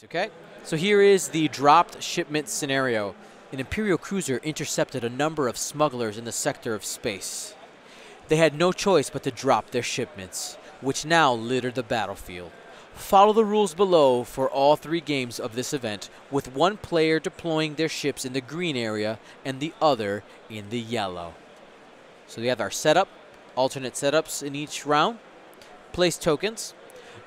Okay, so here is the dropped shipment scenario. An Imperial cruiser intercepted a number of smugglers in the sector of space. They had no choice but to drop their shipments, which now litter the battlefield. Follow the rules below for all 3 games of this event, with one player deploying their ships in the green area and the other in the yellow. So we have our setup, alternate setups in each round. Place tokens.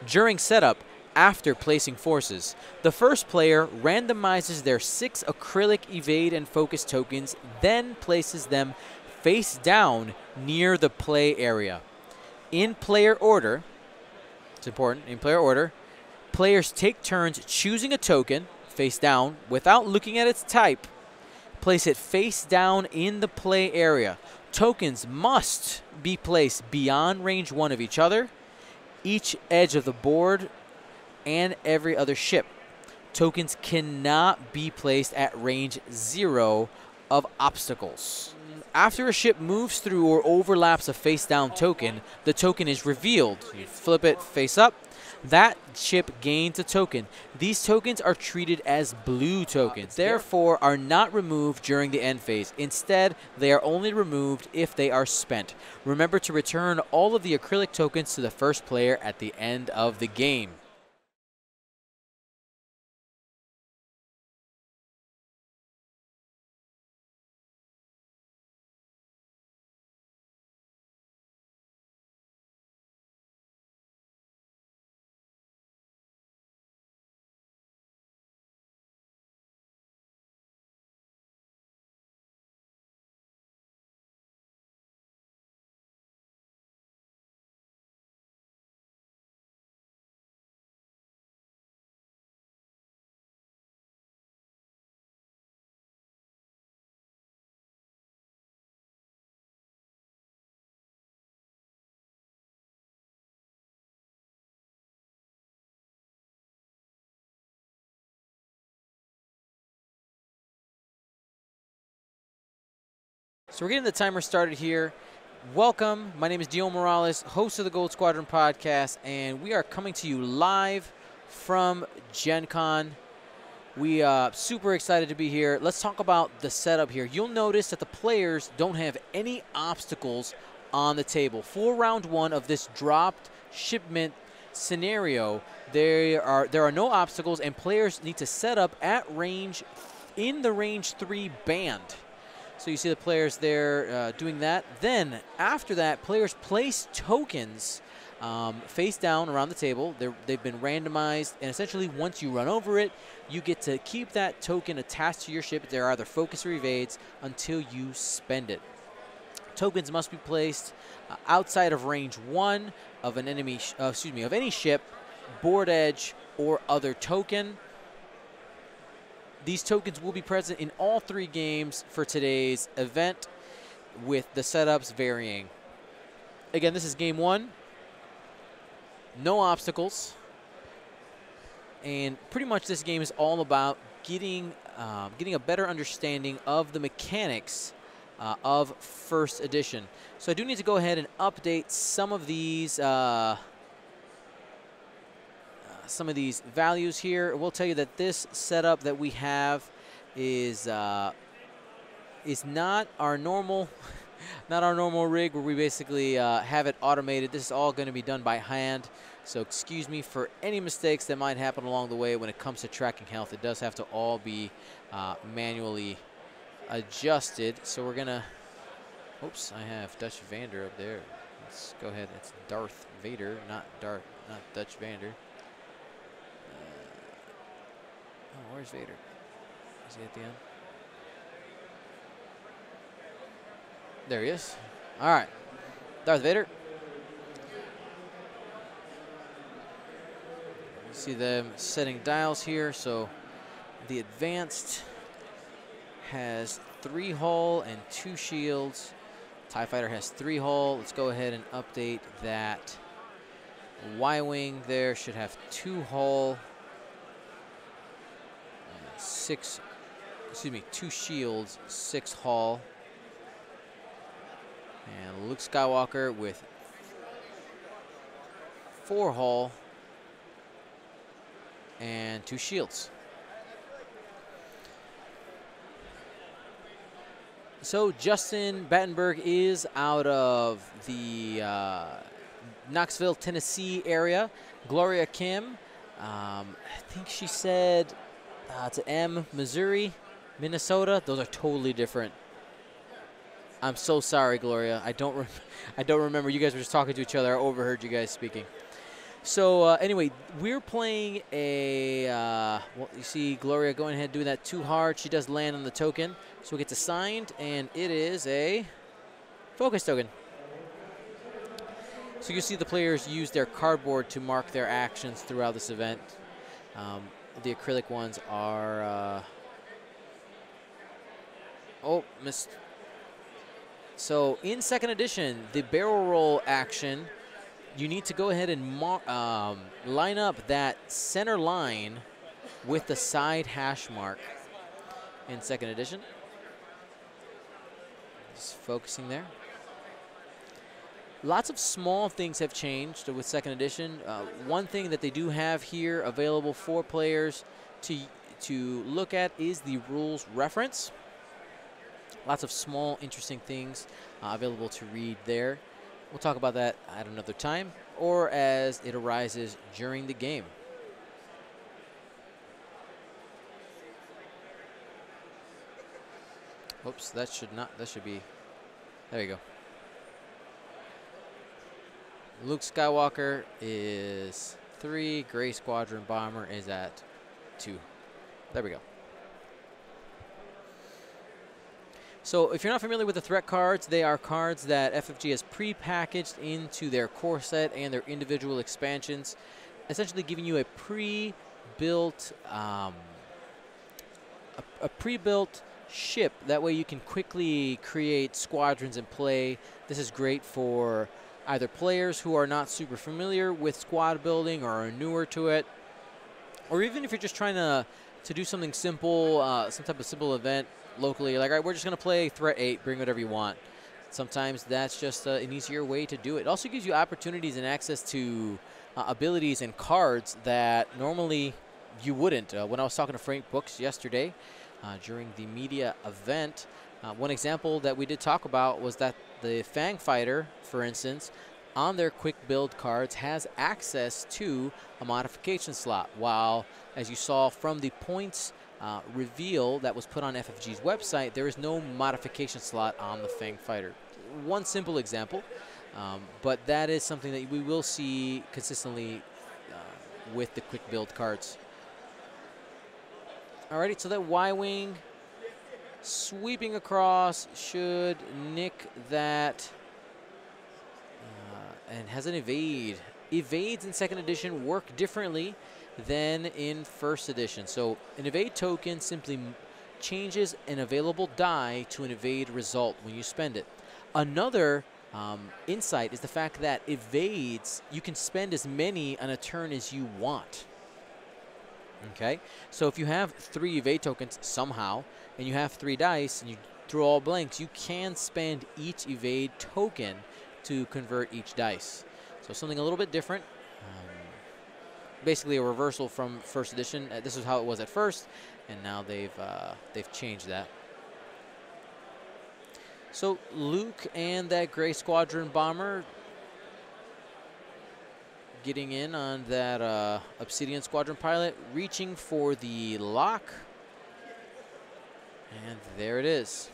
During setup, after placing forces, the first player randomizes their 6 acrylic evade and focus tokens, then places them face down near the play area. In player order, it's important, in player order, players take turns choosing a token, face down, without looking at its type. Place it face down in the play area. Tokens must be placed beyond range 1 of each other, each edge of the board, and every other ship. Tokens cannot be placed at range 0 of obstacles. After a ship moves through or overlaps a face-down token, the token is revealed. You flip it face up. That ship gains a token. These tokens are treated as blue tokens, therefore are not removed during the end phase. Instead, they are only removed if they are spent. Remember to return all of the acrylic tokens to the first player at the end of the game. So we're getting the timer started here. Welcome. My name is Dio Morales, host of the Gold Squadron podcast, and we are coming to you live from Gen Con. We are super excited to be here. Let's talk about the setup here. You'll notice that the players don't have any obstacles on the table. For round 1 of this dropped shipment scenario, there are no obstacles, and players need to set up at range in the range 3 band. So you see the players there doing that. Then, after that, players place tokens face down around the table. They've been randomized, and essentially once you run over it, you get to keep that token attached to your ship. They're either focus or evades until you spend it. Tokens must be placed outside of range 1 of an enemy, of any ship, board edge, or other token. These tokens will be present in all 3 games for today's event, with the setups varying. Again, this is game 1. No obstacles. And pretty much this game is all about getting a better understanding of the mechanics of First Edition. So I do need to go ahead and update some of these values here. We'll tell you that this setup that we have is not our normal rig where we basically have it automated. This is all going to be done by hand. So excuse me for any mistakes that might happen along the way when it comes to tracking health. It does have to all be manually adjusted. So we're gonna, oops, I have Dutch Vander up there. Let's go ahead. It's Darth Vader, not Dutch Vander. Oh, where's Vader? Is he at the end? There he is. All right, Darth Vader. You see them setting dials here. So the advanced has 3 hull and 2 shields. TIE Fighter has 3 hull. Let's go ahead and update that. Y-Wing there should have 2 hull. 2 shields, 6 hull. And Luke Skywalker with 4 hull. and 2 shields. So Justin Battenberg is out of the Knoxville, Tennessee area. Gloria Kim, I think she said it's M, Missouri, Minnesota. Those are totally different. I'm so sorry, Gloria. I don't remember. You guys were just talking to each other. I overheard you guys speaking. So anyway, we're playing a, well, you see Gloria going ahead doing that too hard. She does land on the token. So it gets assigned, and it is a focus token. So you see the players use their cardboard to mark their actions throughout this event. The acrylic ones are, oh, missed. So in second edition, the barrel roll action, you need to go ahead and line up that center line with the side hash mark in second edition. Just focusing there. Lots of small things have changed with second edition. One thing that they do have here available for players to look at is the rules reference. Lots of small, interesting things available to read there. We'll talk about that at another time or as it arises during the game. Oops, that should be, there you go. Luke Skywalker is 3, Gray Squadron Bomber is at 2. There we go. So if you're not familiar with the threat cards, they are cards that FFG has pre-packaged into their core set and their individual expansions, essentially giving you a pre-built ship. That way you can quickly create squadrons and play. This is great for either players who are not super familiar with squad building or are newer to it, or even if you're just trying to do something simple, some type of simple event locally, like, all right, we're just going to play Threat 8, bring whatever you want. Sometimes that's just an easier way to do it. It also gives you opportunities and access to abilities and cards that normally you wouldn't. When I was talking to Frank Books yesterday during the media event, one example that we did talk about was that the Fang Fighter, for instance, on their quick build cards has access to a modification slot, while, as you saw from the points reveal that was put on FFG's website, there is no modification slot on the Fang Fighter. One simple example, but that is something that we will see consistently with the quick build cards. Alrighty, so that Y-Wing sweeping across should nick that and has an evade. Evades in second edition work differently than in first edition. So an evade token simply changes an available die to an evade result when you spend it. Another insight is the fact that evades, you can spend as many on a turn as you want. Okay, so if you have 3 evade tokens somehow, and you have 3 dice, and you throw all blanks, you can spend each evade token to convert each dice. So something a little bit different. Basically a reversal from first edition. This is how it was at first, and now they've changed that. So Luke and that Gray Squadron Bomber getting in on that Obsidian Squadron pilot, reaching for the lock. And there it is.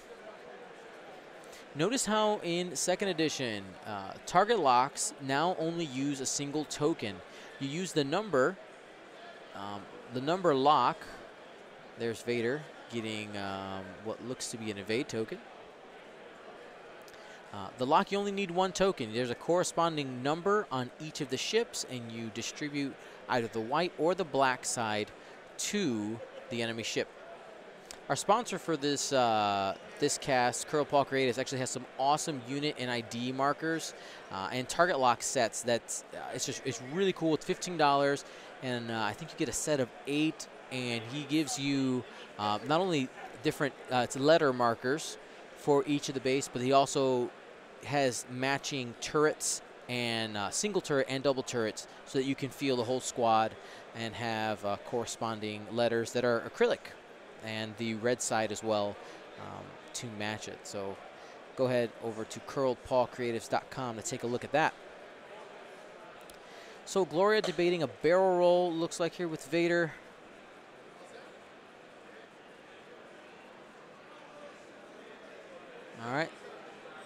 Notice how in second edition, target locks now only use a single token. You use the number lock. There's Vader getting what looks to be an evade token. The lock, you only need 1 token. There's a corresponding number on each of the ships, and you distribute either the white or the black side to the enemy ship. Our sponsor for this this cast, Curl Paul Creatives, actually has some awesome unit and ID markers and target lock sets. That's it's really cool. It's $15, and I think you get a set of 8. And he gives you not only different it's letter markers for each of the base, but he also has matching turrets and single turret and double turrets so that you can feel the whole squad and have corresponding letters that are acrylic, and the red side as well to match it. So go ahead over to curledpawcreatives.com to take a look at that. So Gloria debating a barrel roll, looks like here with Vader. All right,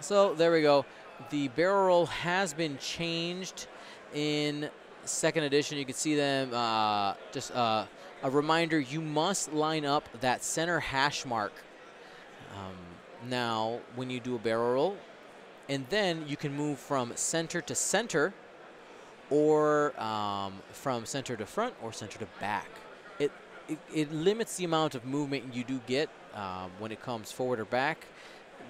so there we go. The barrel roll has been changed in 2nd edition. You can see them, just a reminder, you must line up that center hash mark now when you do a barrel roll, and then you can move from center to center, or from center to front, or center to back. It limits the amount of movement you do get when it comes forward or back,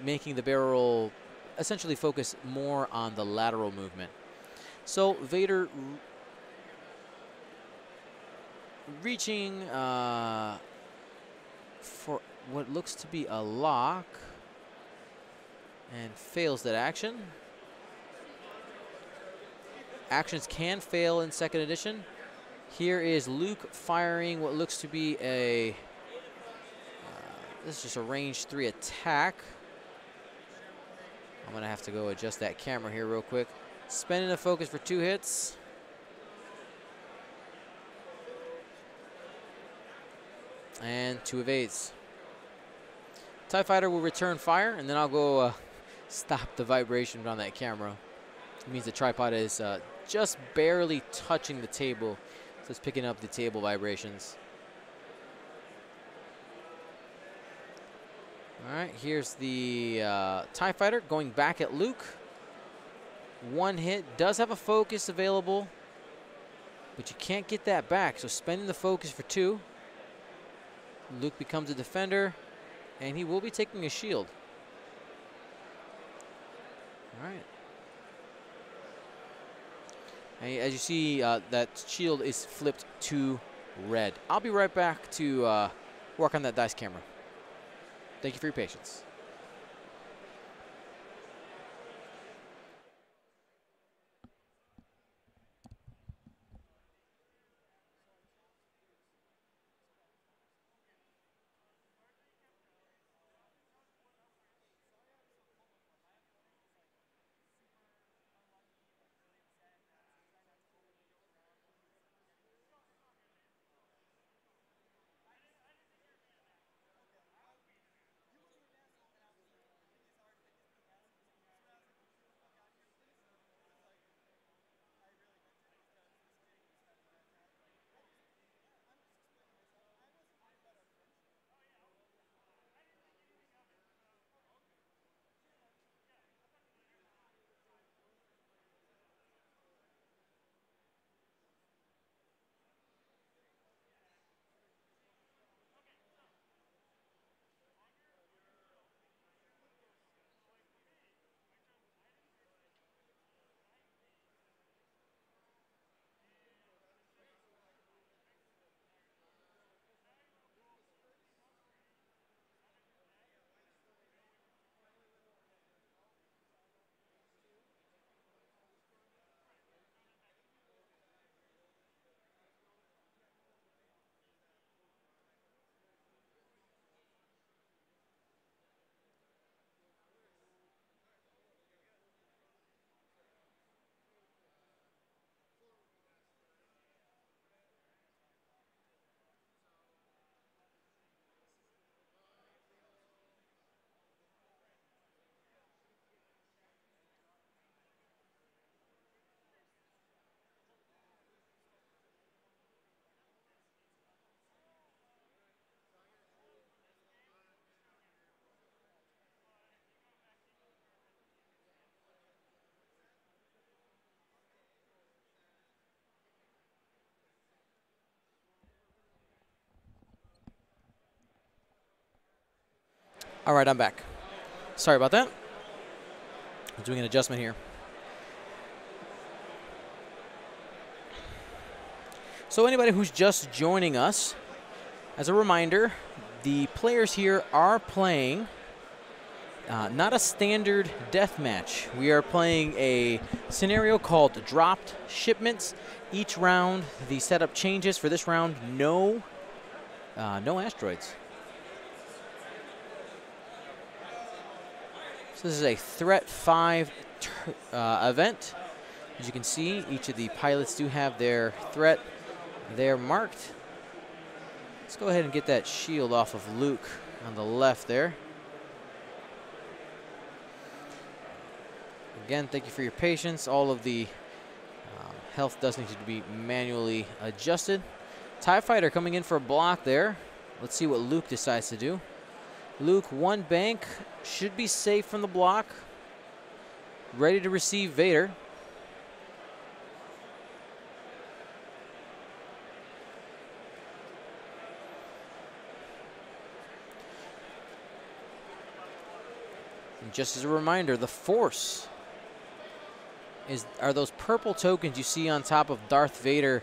making the barrel roll essentially focus more on the lateral movement. So Vader reaching for what looks to be a lock and fails that action. Actions can fail in 2nd edition. Here is Luke firing what looks to be a, this is just a range 3 attack. I'm gonna have to go adjust that camera here real quick. Spending the focus for 2 hits. And 2 evades. TIE Fighter will return fire, and then I'll go stop the vibration on that camera. It means the tripod is just barely touching the table, so it's picking up the table vibrations. All right, here's the TIE Fighter going back at Luke. 1 hit, does have a focus available, but you can't get that back, so spending the focus for 2. Luke becomes a defender, and he will be taking a shield. All right. And as you see, that shield is flipped to red. I'll be right back to work on that dice camera. Thank you for your patience. All right, I'm back. Sorry about that. I'm doing an adjustment here. So anybody who's just joining us, as a reminder, the players here are playing not a standard death match. We are playing a scenario called dropped shipments. Each round, the setup changes. For this round, no asteroids. So this is a Threat 5 event. As you can see, each of the pilots do have their threat there marked. Let's go ahead and get that shield off of Luke on the left there. Again, thank you for your patience. All of the health does need to be manually adjusted. TIE Fighter coming in for a block there. Let's see what Luke decides to do. Luke, one bank, should be safe from the block. Ready to receive Vader. And just as a reminder, the Force are those purple tokens you see on top of Darth Vader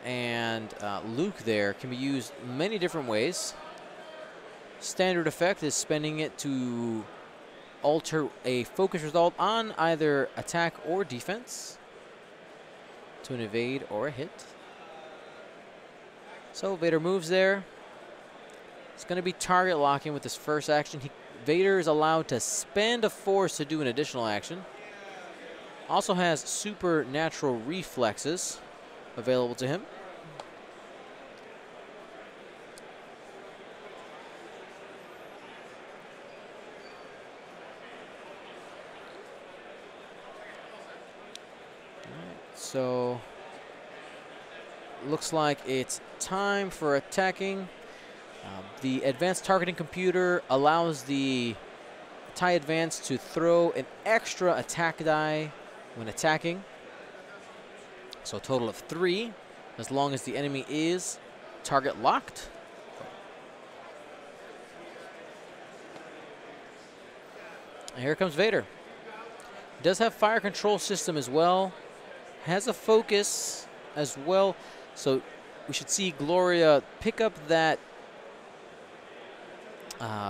and Luke there. Can be used many different ways. Standard effect is spending it to alter a focus result on either attack or defense, to an evade or a hit. So Vader moves there. It's going to be target locking with this first action. Vader is allowed to spend a force to do an additional action. Also has supernatural reflexes available to him. So, looks like it's time for attacking. The advanced targeting computer allows the TIE Advance to throw an extra attack die when attacking. So a total of 3, as long as the enemy is target locked. And here comes Vader. Does have fire control system as well. Has a focus as well. So we should see Gloria pick up that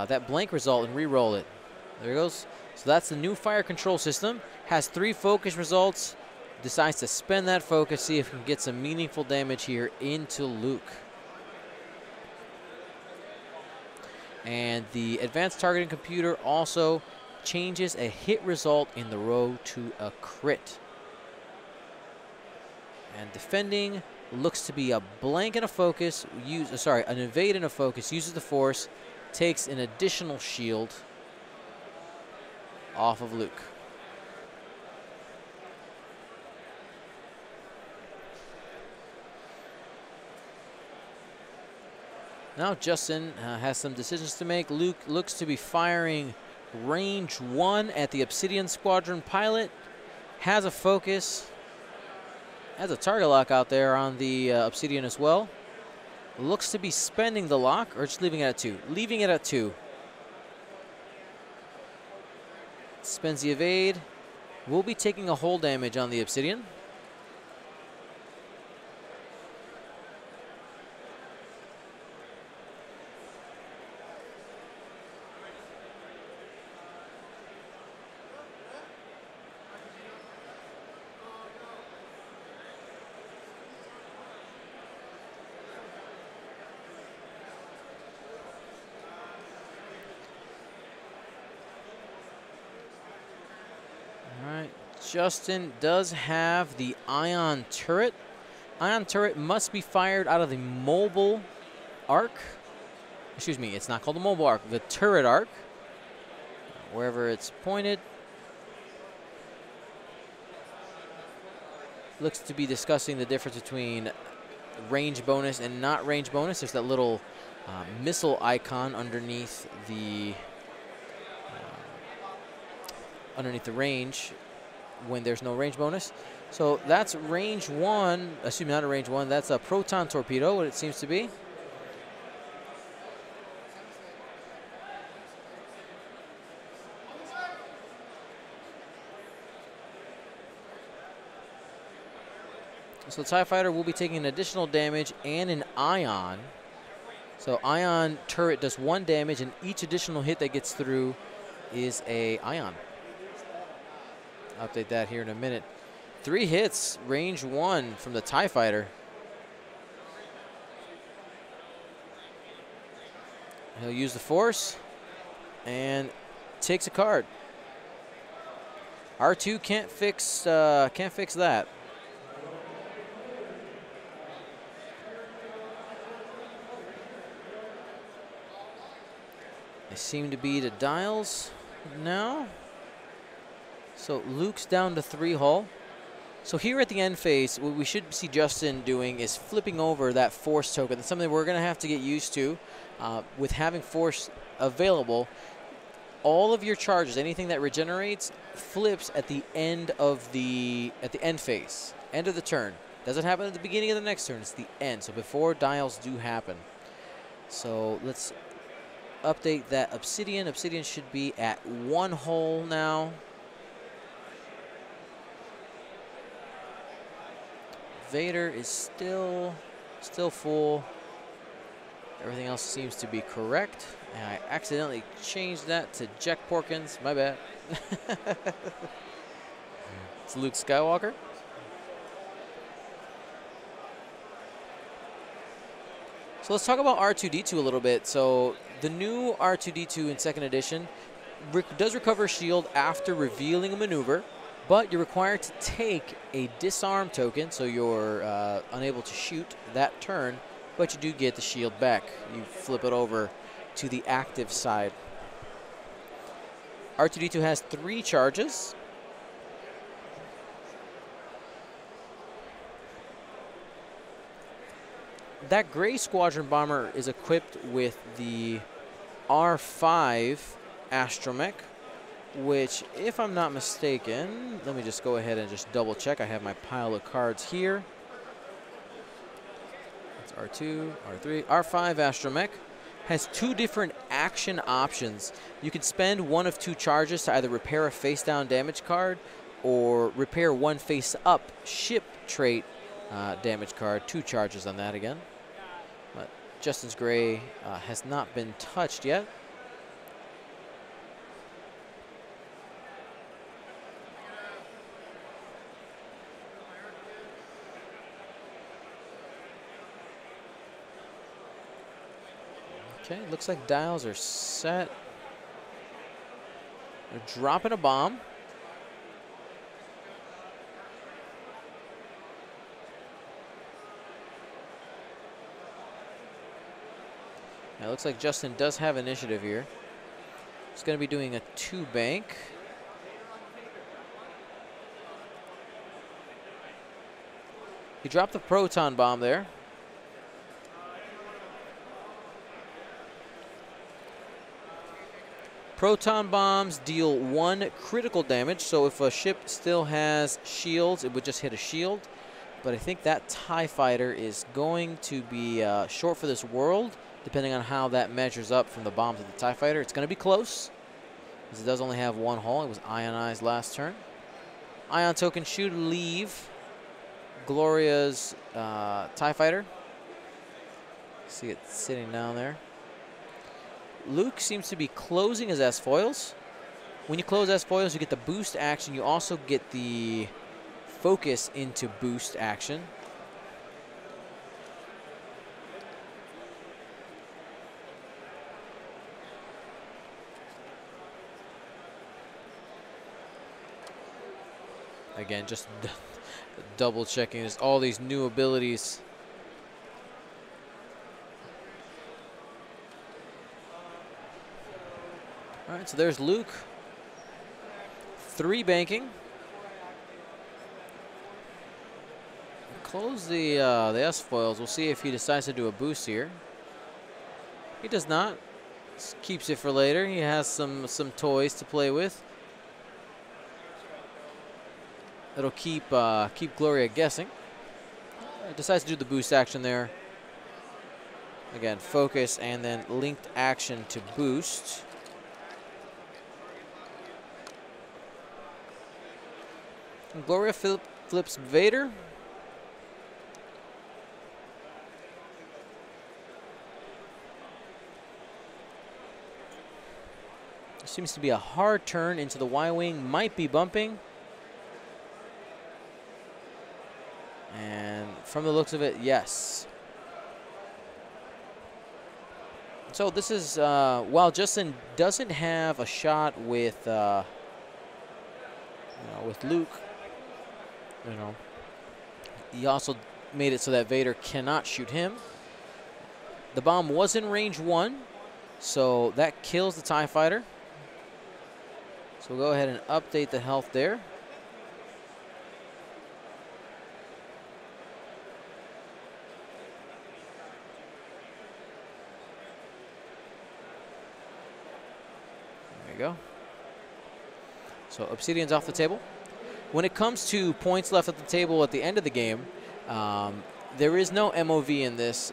that blank result and re-roll it. There it goes. So that's the new fire control system. Has 3 focus results. Decides to spend that focus, see if he can get some meaningful damage here into Luke. And the advanced targeting computer also changes a hit result in the row to a crit. And defending looks to be a blank and a focus. An evade and a focus. Uses the force. Takes an additional shield off of Luke. Now Justin has some decisions to make. Luke looks to be firing range 1 at the Obsidian Squadron pilot. Has a focus. Has a target lock out there on the Obsidian as well. Looks to be spending the lock, or just leaving it at 2. Leaving it at 2. Spends the evade. Will be taking a hull damage on the Obsidian. Justin does have the ion turret. Ion turret must be fired out of the mobile arc. Excuse me, it's not called the mobile arc, the turret arc. Wherever it's pointed. Looks to be discussing the difference between range bonus and not range bonus. There's that little missile icon underneath the range when there's no range bonus. So that's range 1, excuse me, not a range 1, that's a proton torpedo, what it seems to be. So TIE Fighter will be taking an additional damage and an ion. So ion turret does 1 damage, and each additional hit that gets through is a Ion. Update that here in a minute. 3 hits, range 1 from the TIE Fighter. He'll use the Force and takes a card. R2 can't fix that. They seem to be the dials now. So Luke's down to 3 hull. So here at the end phase, what we should see Justin doing is flipping over that Force token. That's something we're going to have to get used to with having Force available. All of your charges, anything that regenerates, flips at the end of the end phase, end of the turn. Doesn't happen at the beginning of the next turn. It's the end. So before dials do happen. So let's update that Obsidian. Obsidian should be at 1 hull now. Vader is still full. Everything else seems to be correct. And I accidentally changed that to Jack Porkins. My bad. It's Luke Skywalker. So let's talk about R2-D2 a little bit. So the new R2-D2 in 2nd edition does recover shield after revealing a maneuver, but you're required to take a disarm token, so you're unable to shoot that turn, but you do get the shield back. You flip it over to the active side. R2-D2 has 3 charges. That gray Squadron bomber is equipped with the R5 astromech, which, if I'm not mistaken, let me just go ahead and just double check. I have my pile of cards here. That's R2, R3. R5 astromech has 2 different action options. You can spend 1 of 2 charges to either repair a face-down damage card or repair 1 face-up ship trait damage card. 2 charges on that again. But Justin's gray has not been touched yet. Okay, looks like dials are set. They're dropping a bomb. Now, it looks like Justin does have initiative here. He's going to be doing a 2 bank. He dropped the proton bomb there. Proton bombs deal 1 critical damage, so if a ship still has shields, it would just hit a shield. But I think that TIE Fighter is going to be short for this world, depending on how that measures up from the bombs of the TIE Fighter. It's going to be close, because it does only have 1 hull. It was ionized last turn. Ion token should leave Gloria's TIE Fighter. See it sitting down there. Luke seems to be closing his S-foils. When you close S-foils, you get the boost action. You also get the focus into boost action. Again, just double checking. There's all these new abilities. All right, so there's Luke. 3 banking. Close the S-foils. We'll see if he decides to do a boost here. He does not. Just keeps it for later. He has some toys to play with. It'll keep Gloria guessing. Decides to do the boost action there. Again, focus and then linked action to boost. And Gloria flips Vader. Seems to be a hard turn into the Y-wing. Might be bumping. And from the looks of it, yes. So this is, while Justin doesn't have a shot with, with Luke, he also made it so that Vader cannot shoot him. The bomb was in range 1, so that kills the TIE fighter. So we'll go ahead and update the health there. There you go. So Obsidian's off the table. When it comes to points left at the table at the end of the game, there is no MOV in this.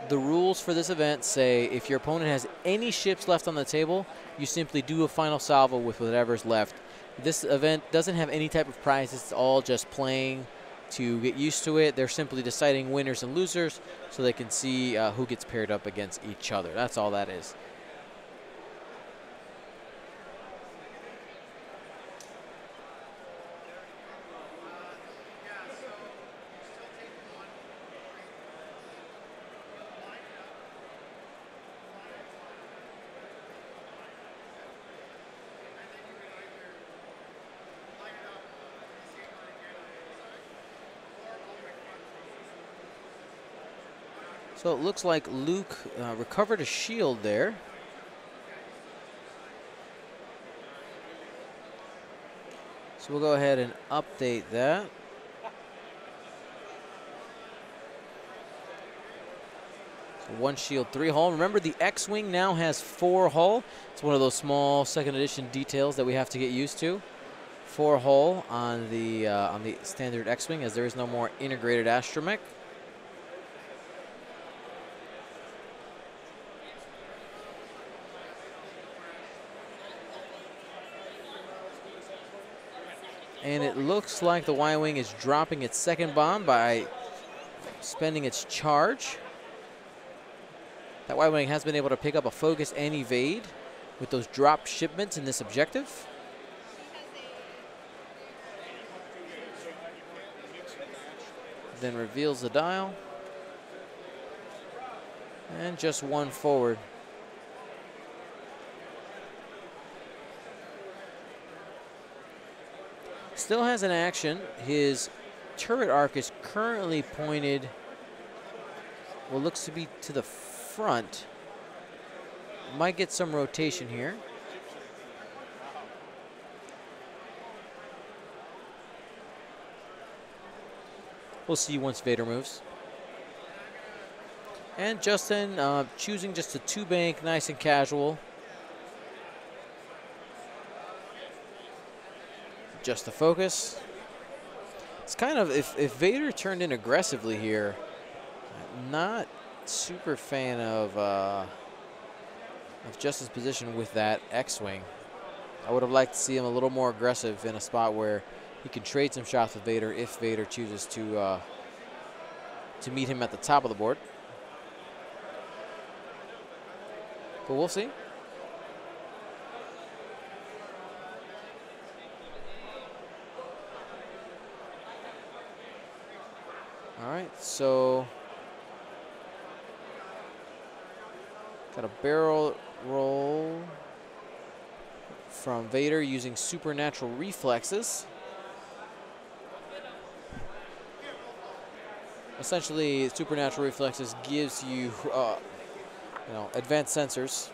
The rules for this event say if your opponent has any ships left on the table, you simply do a final salvo with whatever's left. This event doesn't have any type of prizes. It's all just playing to get used to it. They're simply deciding winners and losers so they can see who gets paired up against each other. That's all that is. So it looks like Luke recovered a shield there. So we'll go ahead and update that. So 1 shield, 3 hull. Remember, the X-Wing now has 4 hull. It's one of those small second edition details that we have to get used to. 4 hull on the standard X-Wing, as there is no more integrated astromech. And it looks like the Y-Wing is dropping its second bomb by spending its charge. That Y-Wing has been able to pick up a focus and evade with those drop shipments in this objective. Then reveals the dial. And just 1 forward. Still has an action. His turret arc is currently pointed what looks to be to the front. Might get some rotation here. We'll see once Vader moves. And Justin choosing just a 2-bank, nice and casual. Just the focus. It's kind of, if Vader turned in aggressively here, not super fan of Justin's position with that X-Wing. I would have liked to see him a little more aggressive in a spot where he can trade some shots with Vader if Vader chooses to meet him at the top of the board. But we'll see. All right, so got a barrel roll from Vader using supernatural reflexes. Essentially, supernatural reflexes gives you, advanced sensors.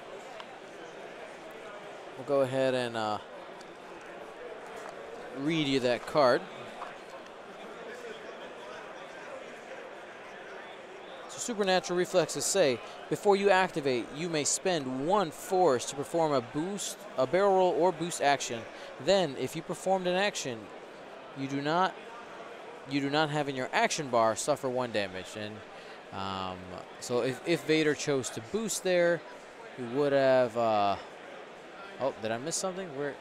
We'll go ahead and read you that card. Supernatural reflexes say, before you activate, you may spend 1 force to perform a barrel roll or boost action. Then, if you performed an action, you do not have in your action bar, suffer 1 damage. And so if Vader chose to boost there, he would have. Oh, did I miss something? Where?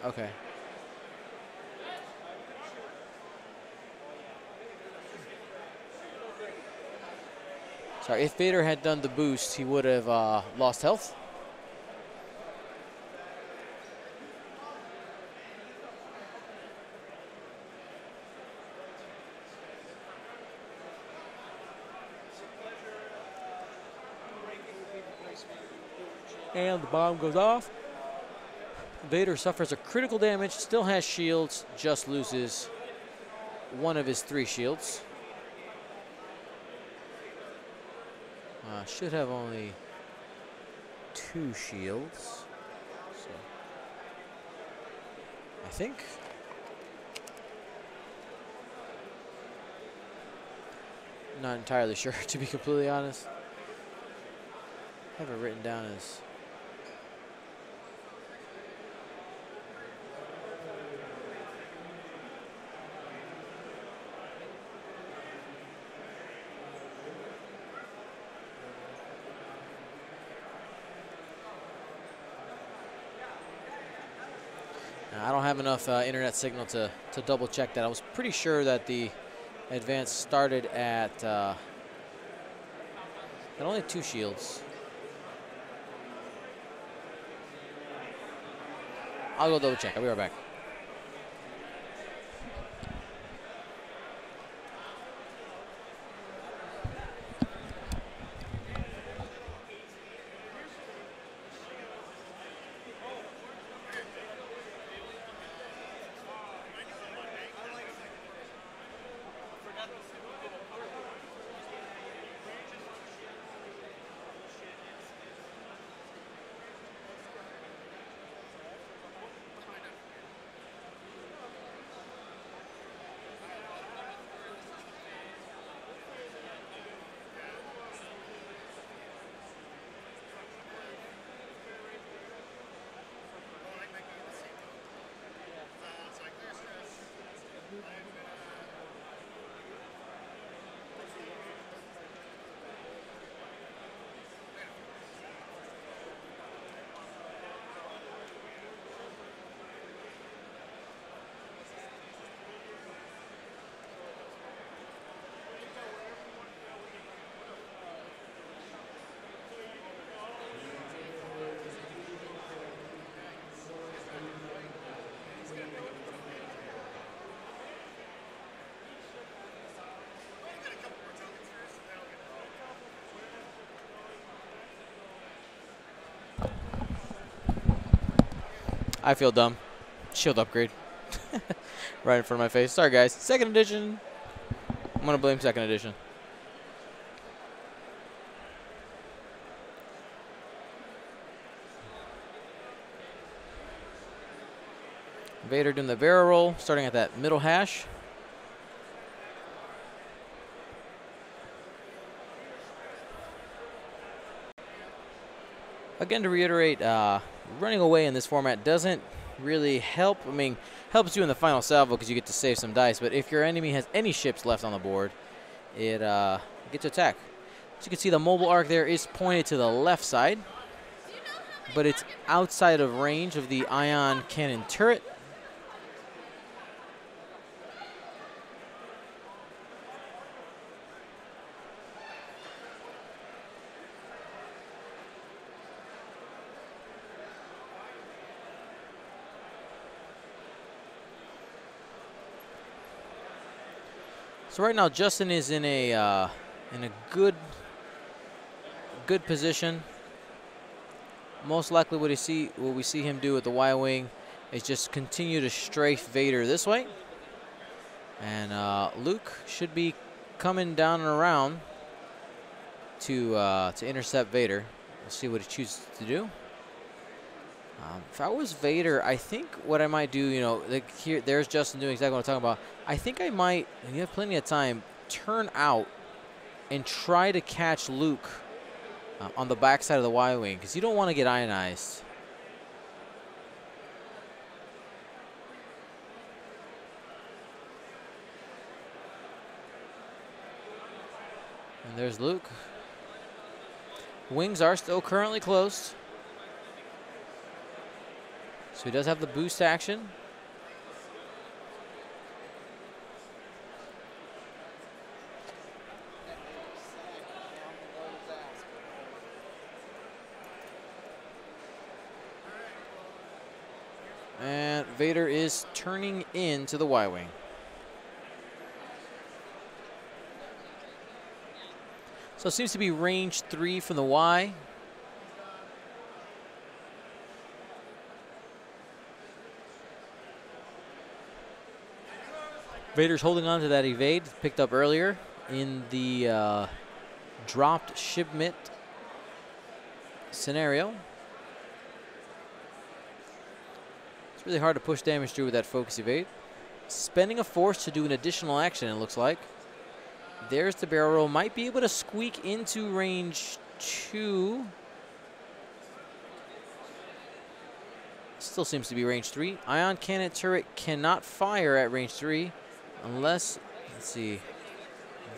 Okay. Sorry, if Vader had done the boost, he would have lost health. And the bomb goes off. Vader suffers a critical damage, still has shields, just loses one of his 3 shields. Should have only 2 shields. So, I think. Not entirely sure, to be completely honest. I have it written down as. I don't have enough internet signal to double check that. I was pretty sure that the advance started at only 2 shields. I'll go double check. I'll be right back. I feel dumb. Shield upgrade. Right in front of my face. Sorry, guys. 2nd edition. I'm going to blame 2nd edition. Vader doing the barrel roll, starting at that middle hash. Again, to reiterate, running away in this format doesn't really help. I mean, helps you in the final salvo because you get to save some dice. But if your enemy has any ships left on the board, it gets to attack. As you can see, the mobile arc there is pointed to the left side, but it's outside of range of the ion cannon turret. So right now, Justin is in a good position. Most likely, what we see him do with the Y-wing is just continue to strafe Vader this way, and Luke should be coming down and around to intercept Vader. We'll see what he chooses to do. If I was Vader, I think what I might do, you know, like here, there's Justin doing exactly what I'm talking about. I think I might, and you have plenty of time, turn out and try to catch Luke on the backside of the Y-wing, because you don't want to get ionized. And there's Luke. Wings are still currently closed. So he does have the boost action. And Vader is turning into the Y-Wing. So it seems to be range 3 from the Y. Vader's holding on to that evade picked up earlier in the dropped shipment scenario. It's really hard to push damage through with that focus evade. Spending a force to do an additional action, it looks like. There's the barrel roll. Might be able to squeak into range 2. Still seems to be range 3. Ion cannon turret cannot fire at range 3 unless, let's see.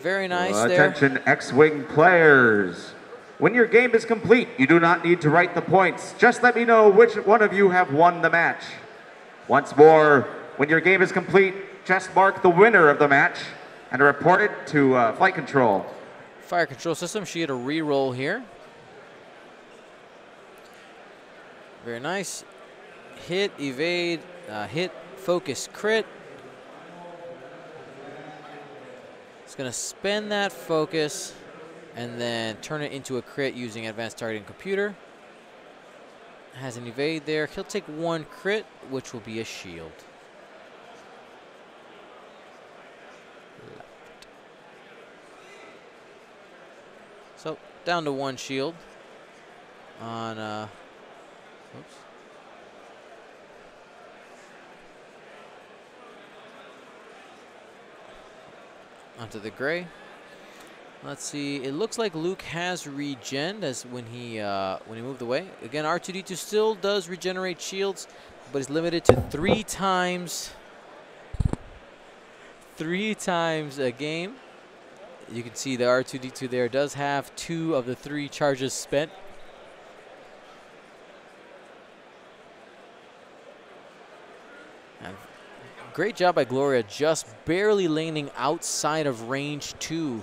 Very nice there. Attention X-Wing players. When your game is complete, you do not need to write the points. Just let me know which one of you have won the match. Once more, when your game is complete, just mark the winner of the match and report it to flight control. Fire control system, she had a re-roll here. Very nice. Hit, evade, hit, focus, crit. It's gonna spend that focus and then turn it into a crit using advanced targeting computer. Has an evade there. He'll take 1 crit, which will be a shield. So down to 1 shield on oops. Onto the gray. Let's see. It looks like Luke has regen as when he moved away. Again, R2-D2 still does regenerate shields, but is limited to 3 times. 3 times a game. You can see the R2-D2 there does have 2 of the 3 charges spent. And great job by Gloria, just barely landing outside of range 2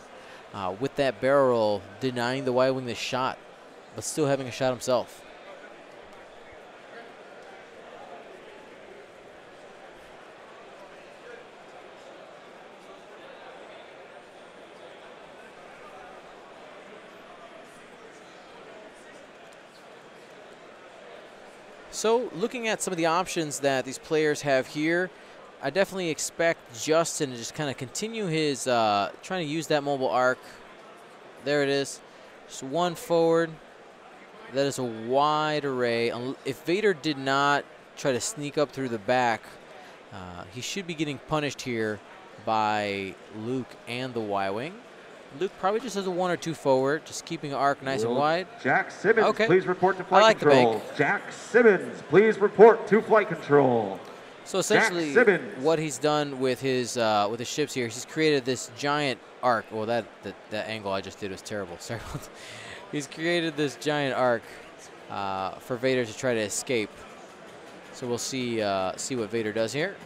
with that barrel roll, denying the Y-Wing the shot, but still having a shot himself. So looking at some of the options that these players have here, I definitely expect Justin to just kind of continue his, trying to use that mobile arc. There it is. Just 1 forward. That is a wide array. If Vader did not try to sneak up through the back, he should be getting punished here by Luke and the Y-Wing. Luke probably just has a 1 or 2 forward, just keeping the arc nice and wide. Jack Simmons, okay. Please report to flight control. Jack Simmons, please report to flight control. So essentially, what he's done with his ships here, he's created this giant arc. Well, that angle I just did was terrible. Sorry. He's created this giant arc for Vader to try to escape. So we'll see what Vader does here.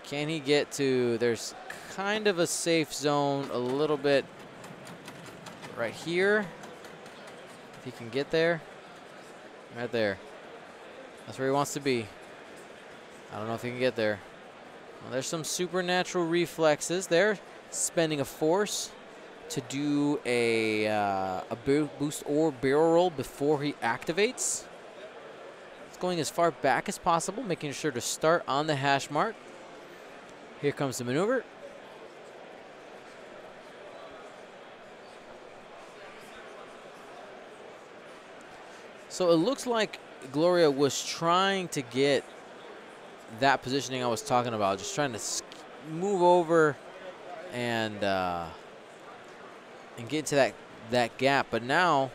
Can he get to? There's kind of a safe zone, a little bit right here. If he can get there, right there. That's where he wants to be. I don't know if he can get there. Well, there's some supernatural reflexes there. Spending a force to do a boost or barrel roll before he activates. It's going as far back as possible, making sure to start on the hash mark. Here comes the maneuver. So it looks like Gloria was trying to get that positioning I was talking about, just trying to move over and get into that gap. But now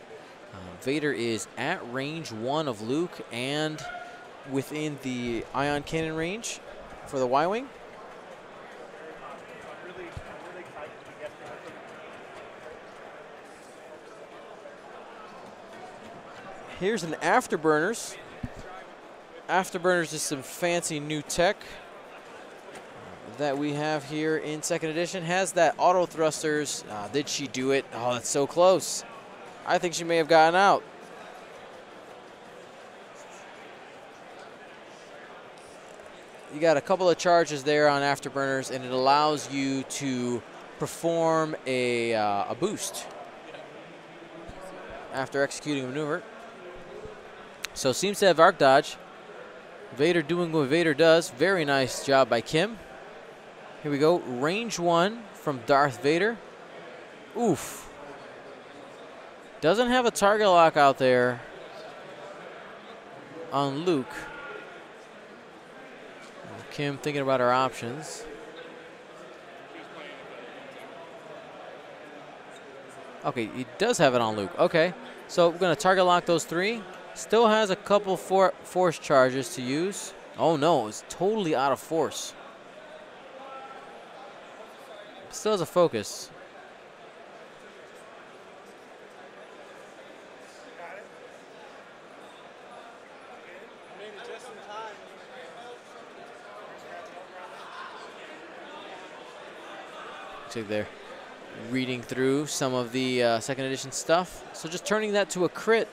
Vader is at range 1 of Luke and within the ion cannon range for the Y-Wing. Here's an Afterburners. Afterburners is some fancy new tech that we have here in 2nd edition. Has that auto thrusters. Did she do it? Oh, that's so close. I think she may have gotten out. you got a couple of charges there on afterburners, and it allows you to perform a boost after executing a maneuver. So seems to have arc dodge. Vader doing what Vader does. Very nice job by Kim. Here we go. Range 1 from Darth Vader. Oof. Doesn't have a target lock out there on Luke. Kim thinking about her options. Okay, he does have it on Luke. Okay, so we're going to target lock those 3. Still has a couple force charges to use. Oh no, it's totally out of force. Still has a focus. So they're reading through some of the second edition stuff. So just turning that to a crit.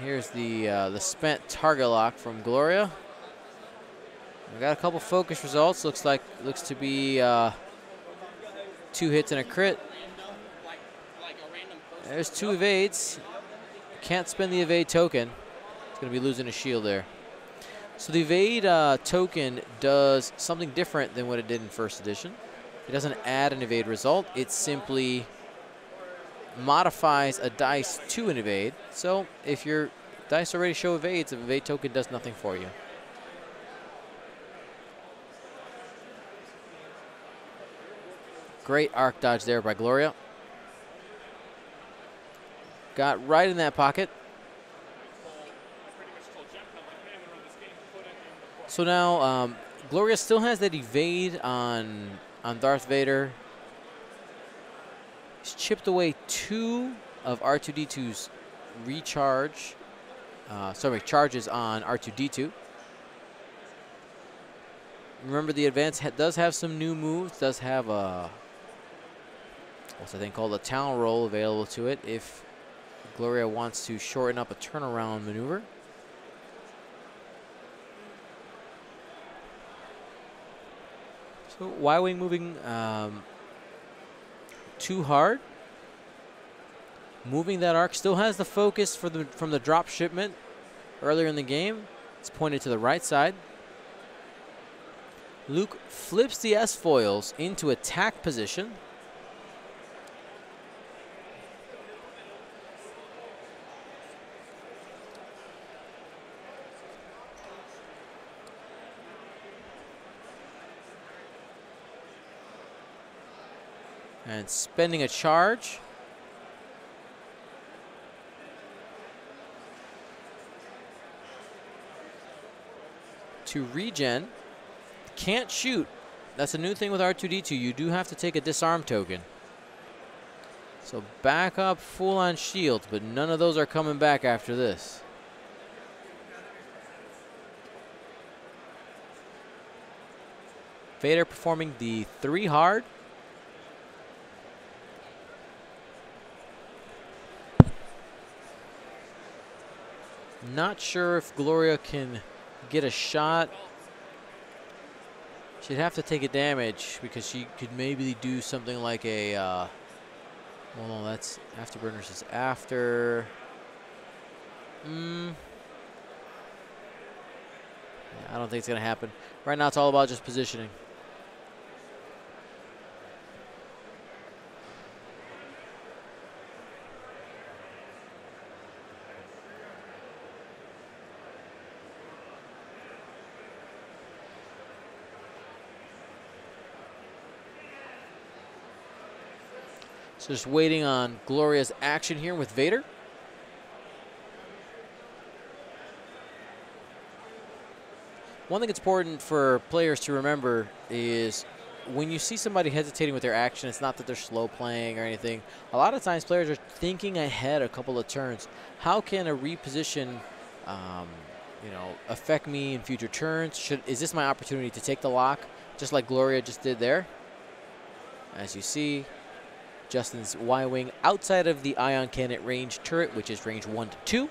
Here's the spent target lock from Gloria. We got a couple focus results. Looks to be 2 hits and a crit. There's 2 evades. Can't spend the evade token. It's going to be losing a shield there. So the evade token does something different than what it did in first edition. It doesn't add an evade result. It simply modifies a dice to an evade. So if your dice already show evades, the evade token does nothing for you. Great arc dodge there by Gloria. Got right in that pocket. So now Gloria still has that evade on Darth Vader. He's chipped away 2 of R2-D2's charges on R2-D2. Remember, the advance does have some new moves. Does have what's the thing called, a talon roll available to it if Gloria wants to shorten up a turnaround maneuver. So Y-Wing moving too hard. Moving that arc, still has the focus from the drop shipment earlier in the game. It's pointed to the right side. Luke flips the S-foils into attack position. And spending a charge. To regen. Can't shoot. That's a new thing with R2-D2. You do have to take a disarm token. So back up full on shields, but none of those are coming back after this. Vader performing the 3 hard. Not sure if Gloria can get a shot. She'd have to take a damage because she could maybe do something like a, well, no, that's Afterburners is after. Yeah, I don't think it's going to happen. Right now it's all about just positioning. So just waiting on Gloria's action here with Vader. One thing that's important for players to remember is when you see somebody hesitating with their action, it's not that they're slow playing or anything. A lot of times players are thinking ahead a couple of turns. How can a reposition affect me in future turns? Is this my opportunity to take the lock, just like Gloria just did there? As you see, Justin's Y-Wing outside of the ion cannon range turret, which is range 1 to 2.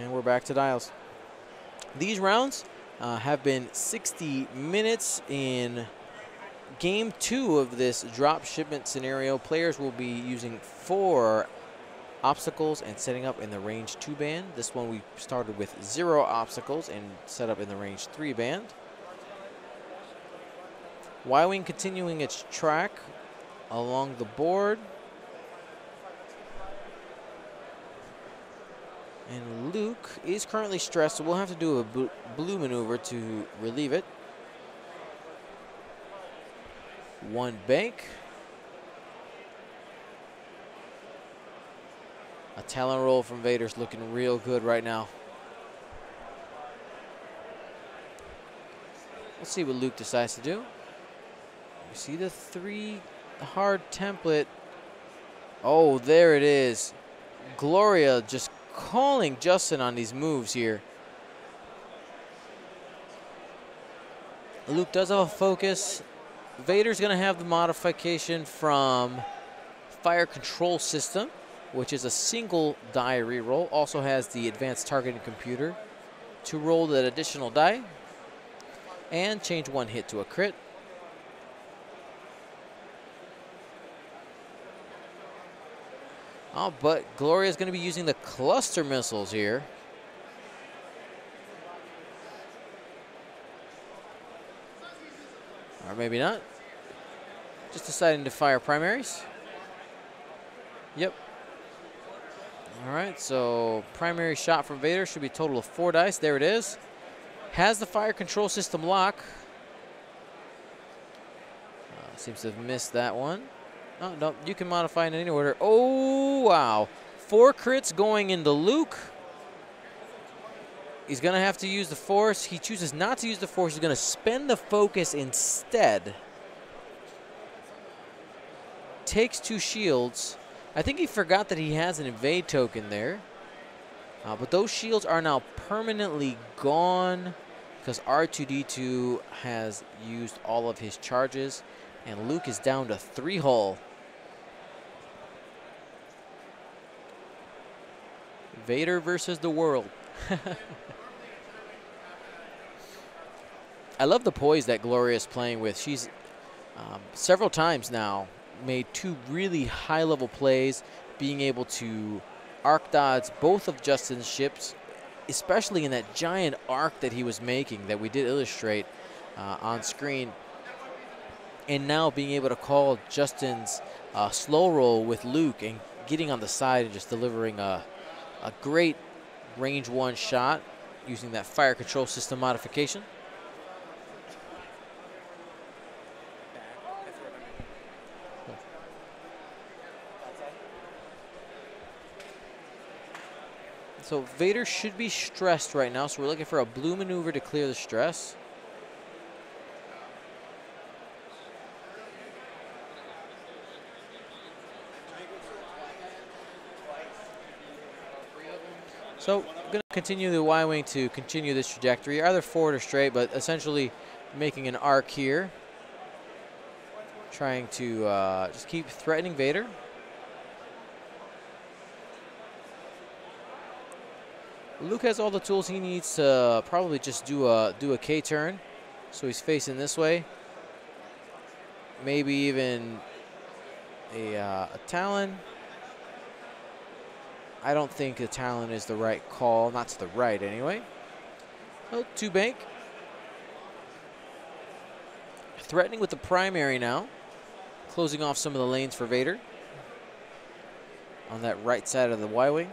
And we're back to dials. These rounds have been 60 minutes. In game 2 of this drop shipment scenario, players will be using 4 obstacles and setting up in the range 2 band. This one we started with 0 obstacles and set up in the range 3 band. Y-Wing continuing its track along the board. And Luke is currently stressed, so we'll have to do a blue maneuver to relieve it. 1 bank. A talon roll from Vader's looking real good right now. Let's see what Luke decides to do. You see the 3 hard template. Oh, there it is. Gloria just calling Justin on these moves here. Luke does have a focus. Vader's going to have the modification from Fire Control System, which is a single die reroll. Also has the advanced targeting computer to roll that additional die and change 1 hit to a crit. Oh, but Gloria is going to be using the cluster missiles here. Or maybe not. Just deciding to fire primaries. Yep. All right, so primary shot from Vader should be a total of 4 dice. There it is. Has the fire control system lock. Seems to have missed that one. Oh, no, you can modify in any order. Oh, wow. 4 crits going into Luke. He's going to have to use the Force. He chooses not to use the Force. He's going to spend the focus instead. Takes 2 shields. I think he forgot that he has an evade token there. But those shields are now permanently gone because R2-D2 has used all of his charges. And Luke is down to 3 hull. Vader versus the world. I love the poise that Gloria is playing with. She's several times now made 2 really high-level plays, being able to arc dodge both of Justin's ships, especially in that giant arc that he was making that we did illustrate on screen. And now being able to call Justin's slow roll with Luke and getting on the side and just delivering a great range 1 shot using that fire control system modification. So Vader should be stressed right now, so we're looking for a blue maneuver to clear the stress. So I'm going to continue the Y-Wing to continue this trajectory, either forward or straight, but essentially making an arc here. Trying to just keep threatening Vader. Luke has all the tools he needs to probably just do a K-turn. So he's facing this way. Maybe even a Talon. I don't think the Talon is the right call, not to the right anyway. Oh, 2 bank. Threatening with the primary now. Closing off some of the lanes for Vader. On that right side of the Y-Wing.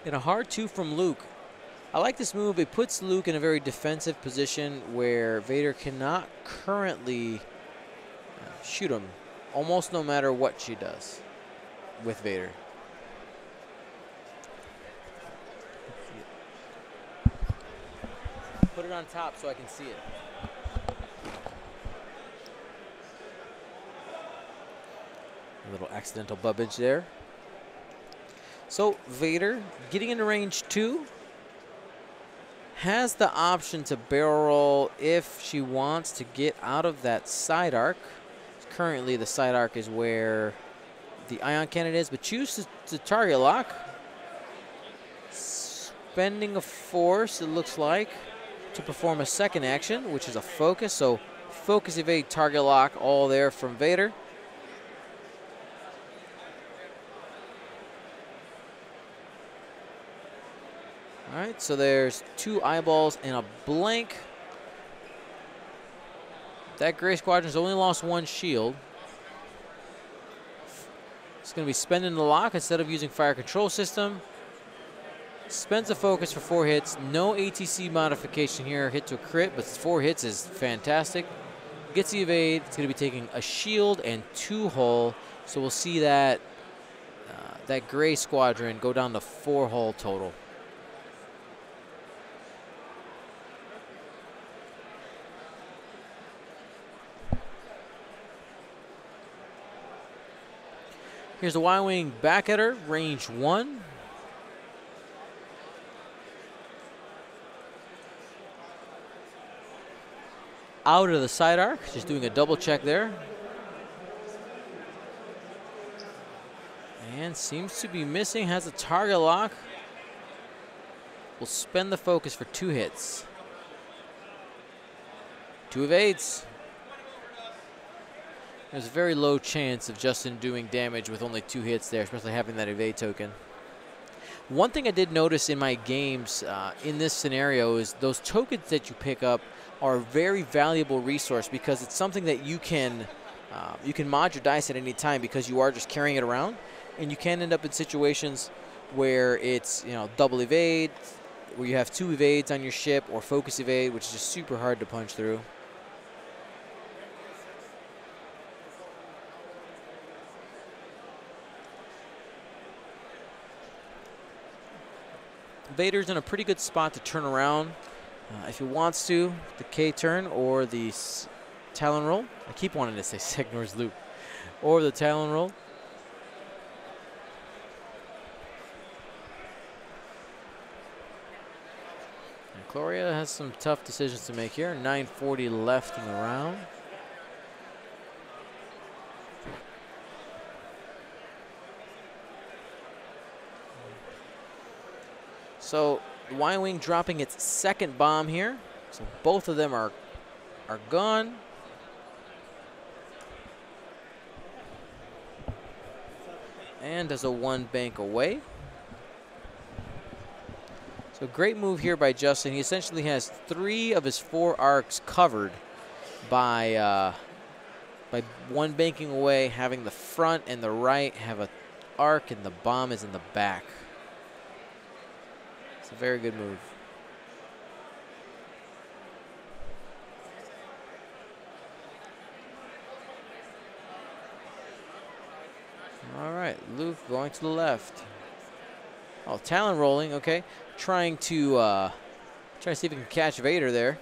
And a hard 2 from Luke. I like this move. It puts Luke in a very defensive position where Vader cannot currently shoot him almost no matter what she does with Vader. Put it on top so I can see it. A little accidental bubbage there. So Vader getting into range 2. Has the option to barrel roll if she wants to get out of that side arc. She's Currently, the side arc is where the ion cannon is, but choose to target lock. Spending a force, it looks like, to perform a second action, which is a focus. So focus, evade, target lock, all there from Vader. All right, so there's 2 eyeballs and a blank. That Gray Squadron's only lost 1 shield. It's going to be spending the lock instead of using fire control system. Spends a focus for 4 hits. No ATC modification here. Hit to a crit, but 4 hits is fantastic. Gets the evade. It's going to be taking a shield and 2 hull. So we'll see that that Gray Squadron go down to 4 hull total. Here's the Y-Wing back at her, range 1. Out of the side arc, just doing a double check there. And seems to be missing, has a target lock. Will spend the focus for 2 hits. 2 evades. There's a very low chance of Justin doing damage with only 2 hits there, especially having that evade token. One thing I did notice in my games in this scenario is those tokens that you pick up are a very valuable resource because it's something that you can mod your dice at any time because you are just carrying it around, and you can end up in situations where it's double evade, where you have 2 evades on your ship, or focus evade, which is just super hard to punch through. Vader's in a pretty good spot to turn around if he wants to, the K turn or the Talon roll. I keep wanting to say Segnor's loop, or the Talon roll. And Gloria has some tough decisions to make here. 9:40 left in the round. So the Y-Wing dropping its 2nd bomb here. So both of them are gone. And does a 1 bank away. So great move here by Justin. He essentially has 3 of his 4 arcs covered by 1 banking away, having the front and the right have an arc, and the bomb is in the back. It's a very good move. All right, Luke going to the left. Oh, Talon rolling, okay. Trying to see if he can catch Vader there.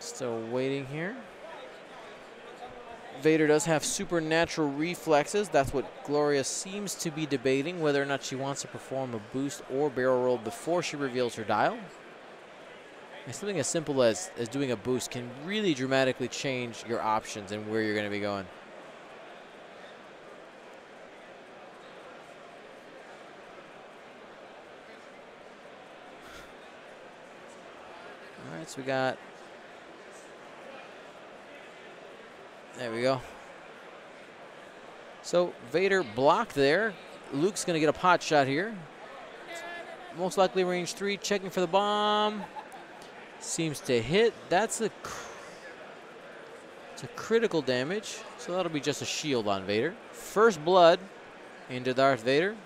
Still waiting here. Vader does have supernatural reflexes. That's what Gloria seems to be debating, whether or not she wants to perform a boost or barrel roll before she reveals her dial. And something as simple as doing a boost can really dramatically change your options and where you're going to be going. All right, so we got... There we go. So Vader blocked there. Luke's going to get a pot shot here. Most likely range 3, checking for the bomb. Seems to hit. It's a critical damage. So that'll be just a shield on Vader. First blood into Darth Vader.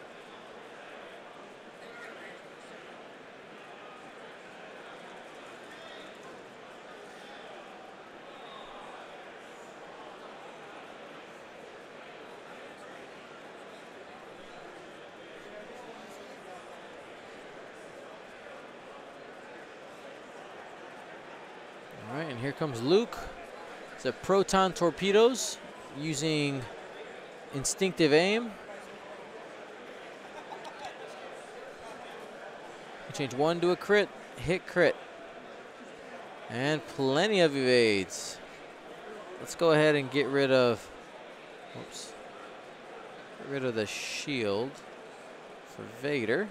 All right, and here comes Luke. It's a proton torpedoes. using instinctive aim. Change 1 to a crit, hit crit. And plenty of evades. Let's go ahead and get rid of, oops, get rid of the shield for Vader.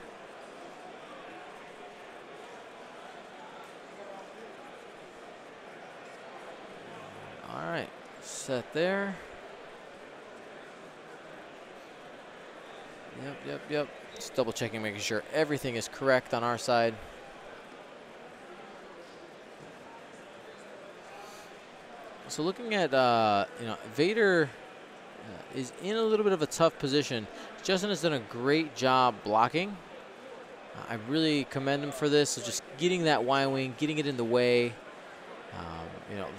All right, set there. Yep. Just double checking, making sure everything is correct on our side. So looking at, Vader is in a little bit of a tough position. Justin has done a great job blocking. I really commend him for this. So just getting that Y-wing, getting it in the way.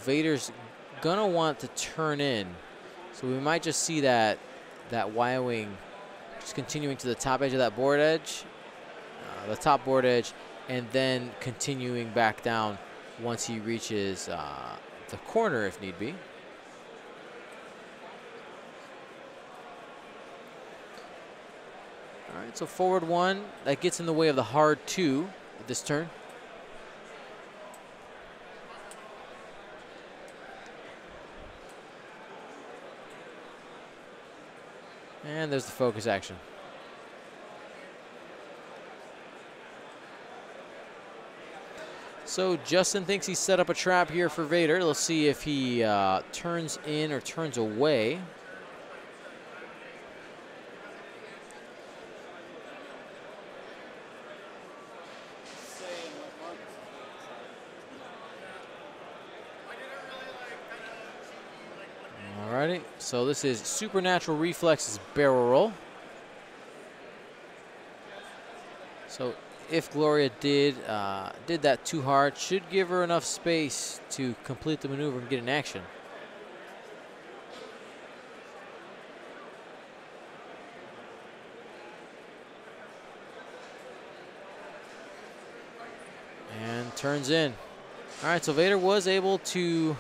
Vader's gonna want to turn in. So we might just see that Y-wing just continuing to the top edge of that board edge, the top board edge, and then continuing back down once he reaches the corner if need be. All right, so forward 1, that gets in the way of the hard 2 at this turn. And there's the focus action. So Justin thinks he set up a trap here for Vader. Let's see if he turns in or turns away. Alrighty, so this is Supernatural Reflexes barrel roll. So if Gloria did that too hard, should give her enough space to complete the maneuver and get an action. And turns in. All right, so Vader was able to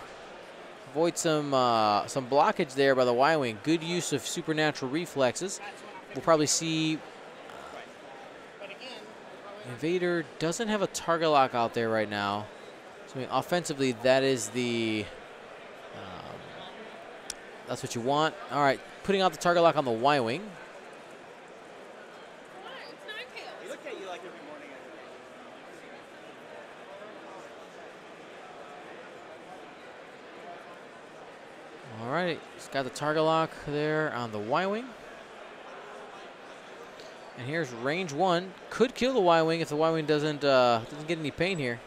avoid some blockage there by the Y-wing. Good use of supernatural reflexes. We'll probably see. Vader doesn't have a target lock out there right now. So I mean, offensively, that is the that's what you want. All right, putting out the target lock on the Y-wing. All right, he's got the target lock there on the Y-wing. And here's range 1. Could kill the Y-wing if the Y-wing doesn't get any pain here.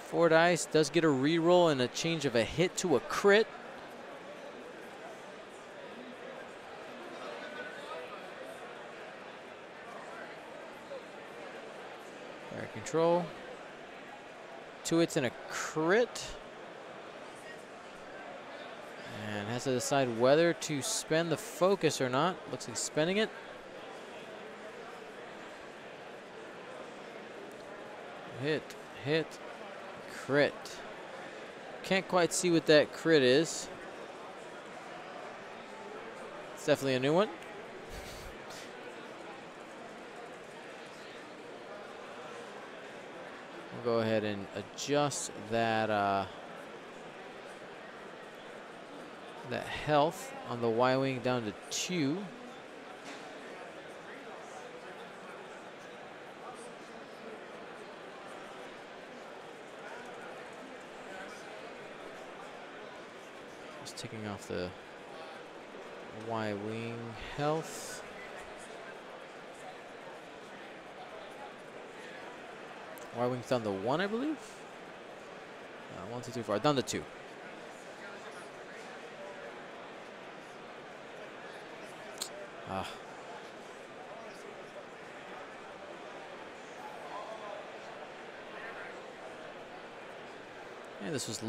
4 dice does get a reroll and a change of a hit to a crit. Air control. 2 hits and a crit. And has to decide whether to spend the focus or not. Looks like he's spending it. Hit, crit. Can't quite see what that crit is. It's definitely a new one. We'll go ahead and adjust that that health on the Y-wing down to 2. Just taking off the Y-wing health. Y-wing's down to 1, I believe. 1, 2, 3, 4. Down to 2. And this was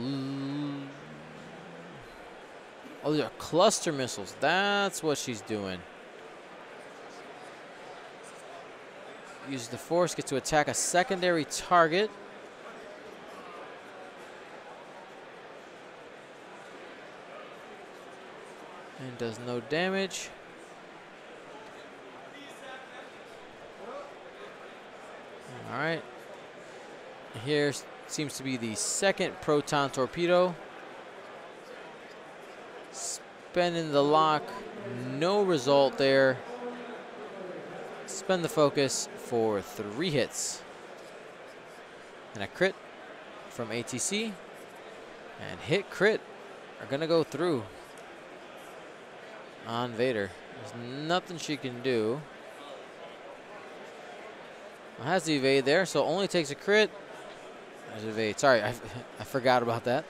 oh, these are cluster missiles. That's what she's doing. Uses the force, gets to attack a secondary target. Does no damage. All right. Here seems to be the second proton torpedo. Spending the lock. No result there. Spend the focus for 3 hits. And a crit from ATC. And hit crit are going to go through on Vader. There's nothing she can do. Well, has the evade there, so only takes a crit. There's evade. Sorry, I forgot about that.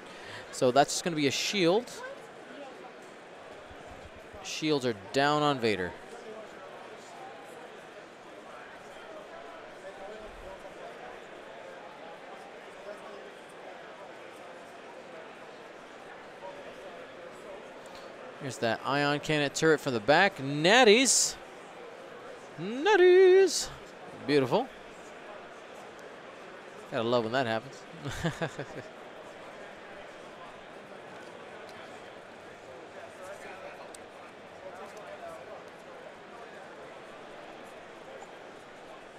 So that's just going to be a shield. Shields are down on Vader. Here's that ion cannon turret from the back. Natties. Natties. Beautiful. Gotta love when that happens.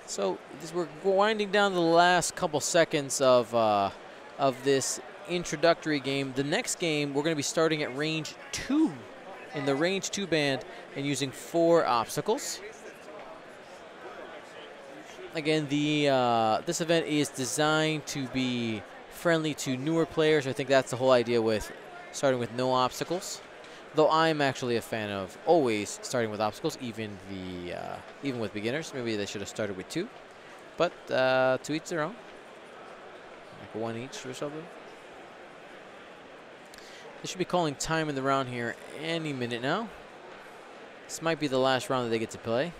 So we're winding down to the last couple seconds of this introductory game. The next game, we're going to be starting at range 2 in the range 2 band and using 4 obstacles. Again, this event is designed to be friendly to newer players. I think that's the whole idea with starting with no obstacles. Though I'm actually a fan of always starting with obstacles, even with beginners. Maybe they should have started with 2, but to each their own. Like 1 each or something. They should be calling time in the round here any minute now. This might be the last round that they get to play.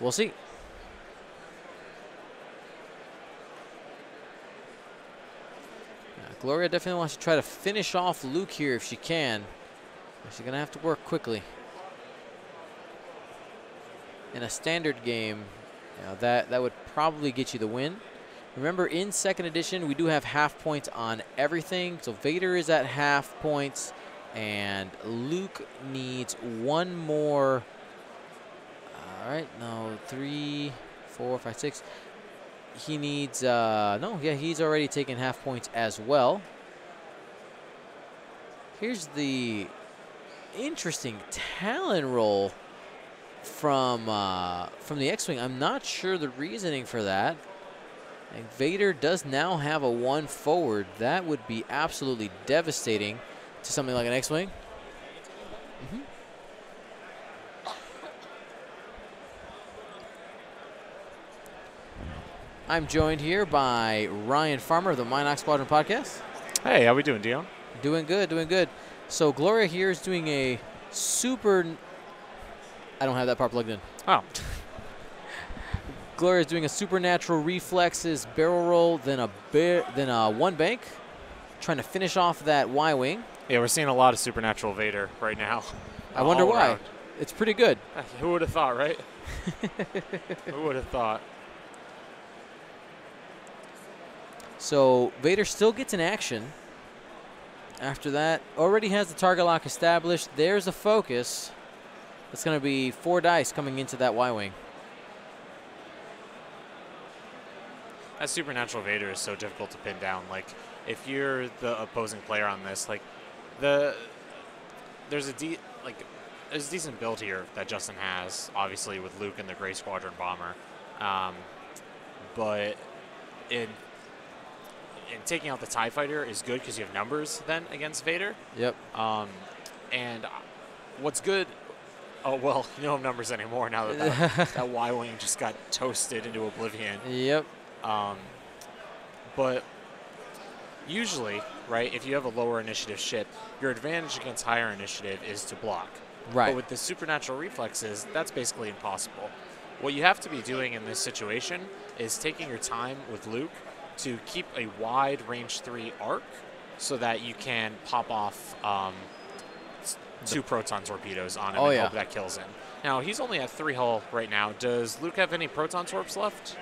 We'll see. Gloria definitely wants to try to finish off Luke here if she can. She's going to have to work quickly. In a standard game, that would probably get you the win. Remember, in second edition, we do have half points on everything. So Vader is at half points, and Luke needs 1 more. All right, no, 3, 4, 5, 6. He needs, he's already taken half points as well. Here's the interesting Talon roll from the X-Wing. I'm not sure the reasoning for that. And Vader does now have a 1 forward. That would be absolutely devastating to something like an X-Wing. I'm joined here by Ryan Farmer of the Minox Squadron podcast. Hey, how we doing, Dion? Doing good, doing good. So Gloria here is doing a super... I don't have that part plugged in. Oh. Gloria is doing a supernatural reflexes barrel roll, then a 1 bank, trying to finish off that Y-wing. Yeah, we're seeing a lot of supernatural Vader right now. I wonder why. Around. It's pretty good. Who would have thought, right? Who would have thought? So Vader still gets an action. After that, already has the target lock established. There's a focus. It's going to be 4 dice coming into that Y-wing. That supernatural Vader is so difficult to pin down. Like, if you're the opposing player on this, like, there's a decent build here that Justin has, obviously with Luke and the Gray Squadron bomber, but in taking out the TIE Fighter is good because you have numbers then against Vader. Yep. And what's good, oh, well, you don't have numbers anymore now that that Y-Wing just got toasted into oblivion. Yep. But usually, right, if you have a lower initiative ship, your advantage against higher initiative is to block. Right. But with the supernatural reflexes, that's basically impossible. What you have to be doing in this situation is taking your time with Luke to keep a wide range 3 arc so that you can pop off 2 proton torpedoes on him and hope that kills him. Now, he's only at 3 hull right now. Does Luke have any proton torps left?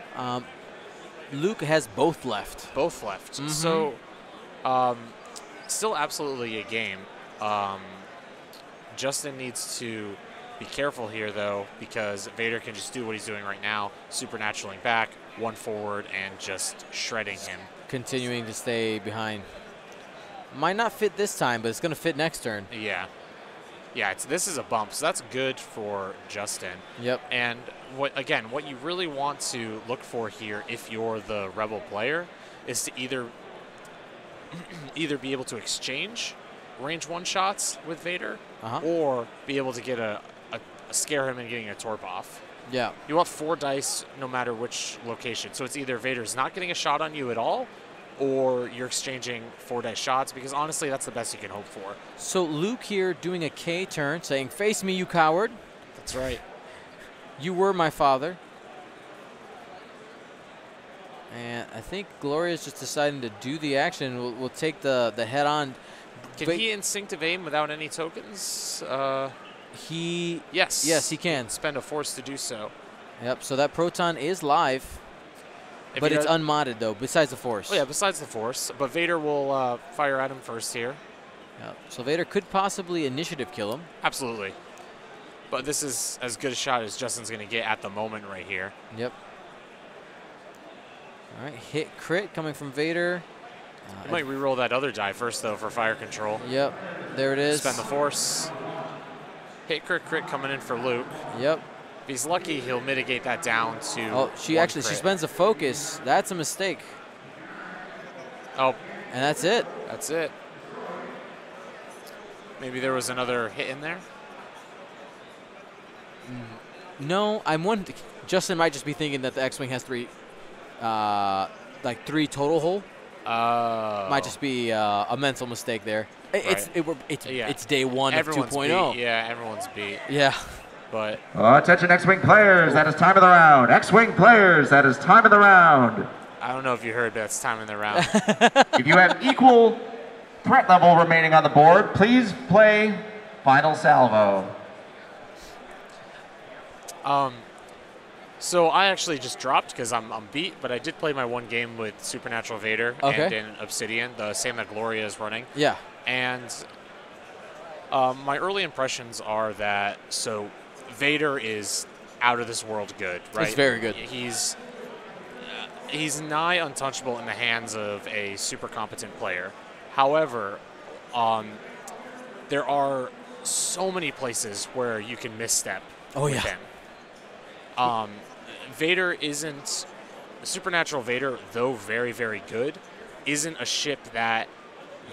Luke has both left. Both left. So, still absolutely a game. Justin needs to be careful here, though, because Vader can just do what he's doing right now, supernaturally back, one forward, and just shredding him. Continuing to stay behind. Might not fit this time, but it's going to fit next turn. Yeah. Yeah, this is a bump, so that's good for Justin. Yep. And what you really want to look for here, if you're the Rebel player, is to either be able to exchange range 1 shots with Vader, or be able to get a scare him and getting a torp off. Yeah. You want 4 dice no matter which location. So it's either Vader's not getting a shot on you at all, or you're exchanging 4 dice shots, because honestly, that's the best you can hope for. So Luke here doing a K turn, saying, "Face me, you coward." That's right. You were my father. And I think Gloria's just deciding to do the action. We'll take the head on. Can he instinctive aim without any tokens? Yes, he can. Spend a force to do so. Yep, so that proton is live. But it's unmodded, though, besides the force. Oh, yeah, besides the force. But Vader will fire at him first here. Yep. So Vader could possibly initiative kill him. Absolutely. But this is as good a shot as Justin's going to get at the moment right here. Yep. All right, hit crit coming from Vader. You might re-roll that other die first, though, for fire control. Yep, there it is. Spend the force. Hit crit coming in for Luke. Yep. If he's lucky, he'll mitigate that down to she spends a focus. That's a mistake. Oh. And that's it. That's it. Maybe there was another hit in there? No, I'm wondering. Justin might just be thinking that the X-Wing has 3 total hull. Might just be a mental mistake there. It's day 1 everyone's of 2.0. Beat. Yeah, everyone's beat. Yeah. But attention X-Wing players, that is time of the round. X-Wing players, that is time of the round. I don't know if you heard, but it's time in the round. If you have equal threat level remaining on the board, please play final salvo. So I actually just dropped because I'm beat, but I did play my 1 game with Supernatural Vader and in Obsidian, the same that Gloria is running. Yeah. And my early impressions are that, Vader is out of this world good, right? It's very good. He's nigh untouchable in the hands of a super competent player. However, there are so many places where you can misstep with him. Supernatural Vader, though very, very good, isn't a ship that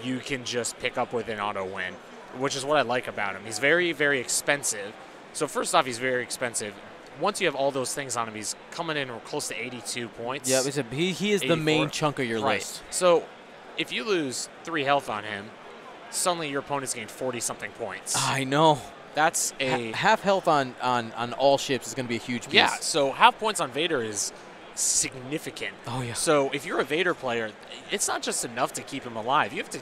you can just pick up with an auto win, which is what I like about him. He's very, very expensive. So first off, he's very expensive. Once you have all those things on him, he's coming in close to 82 points. Yeah, he is the main chunk of your list. So if you lose 3 health on him, suddenly your opponent's gained 40-something points. I know. That's half health on all ships is going to be a huge piece. Yeah, so half points on Vader is significant. Oh, yeah. So if you're a Vader player, it's not just enough to keep him alive. You have to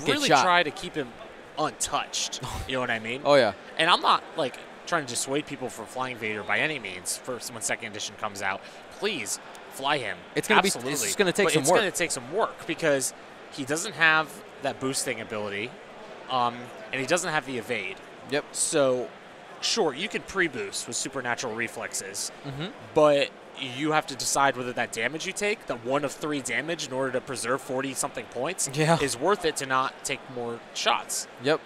really get shot. Try to keep him untouched. You know what I mean? Oh, yeah. And I'm not, trying to dissuade people from flying Vader by any means when 2nd edition comes out. Please fly him. It's going to be. It's going to take some work. It's going to take some work because he doesn't have that boosting ability, and he doesn't have the evade. Yep. So, sure, you can pre-boost with supernatural reflexes, but you have to decide whether that damage you take, the 1 of 3 damage in order to preserve 40-something points, is worth it to not take more shots. Yep.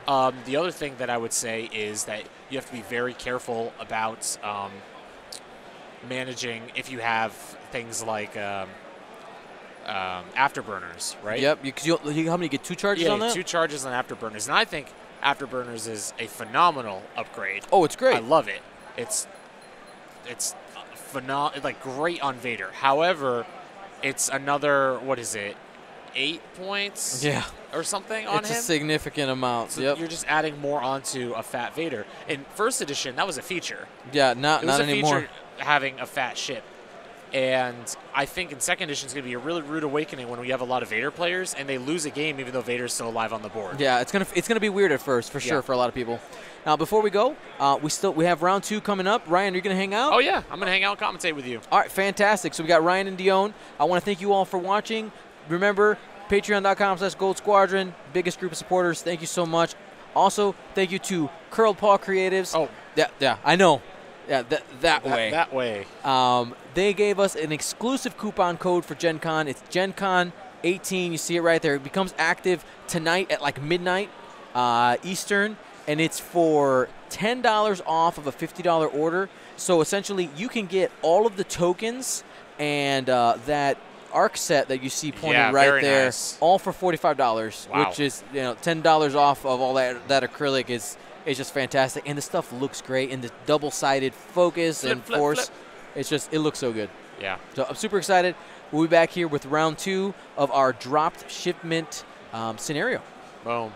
The other thing that I would say is that you have to be very careful about managing if you have things like afterburners, right? Yep. How many get 2 charges on that? 2 charges on afterburners, and I think Afterburners is a phenomenal upgrade. Oh, it's great. I love it. It's great on Vader. However, it's another 8 points? Yeah. Or something on him? It's a significant amount. So you're just adding more onto a fat Vader. In 1st edition, that was a feature. Yeah, not anymore. It was a feature having a fat ship. And I think in 2nd edition, it's going to be a really rude awakening when we have a lot of Vader players and they lose a game even though Vader's still alive on the board. Yeah, it's gonna be weird at first, for sure, for a lot of people. Now, before we go, we have round 2 coming up. Ryan, are you going to hang out? Oh, yeah. I'm going to hang out and commentate with you. All right, fantastic. So we got Ryan and Dion. I want to thank you all for watching. Remember, patreon.com/Gold Squadron, biggest group of supporters. Thank you so much. Also, thank you to Curled Paw Creatives. Oh. Yeah, I know. Yeah, that way. That way. They gave us an exclusive coupon code for Gen Con. It's Gen Con 18. You see it right there. It becomes active tonight at like midnight Eastern, and it's for $10 off of a $50 order. So essentially, you can get all of the tokens and that arc set that you see pointed right there, nice. all for $45, Wow. which is $10 off of all that acrylic is just fantastic. And the stuff looks great, and the double-sided focus and force, it looks so good. Yeah. So I'm super excited. We'll be back here with round 2 of our dropped shipment scenario. Boom.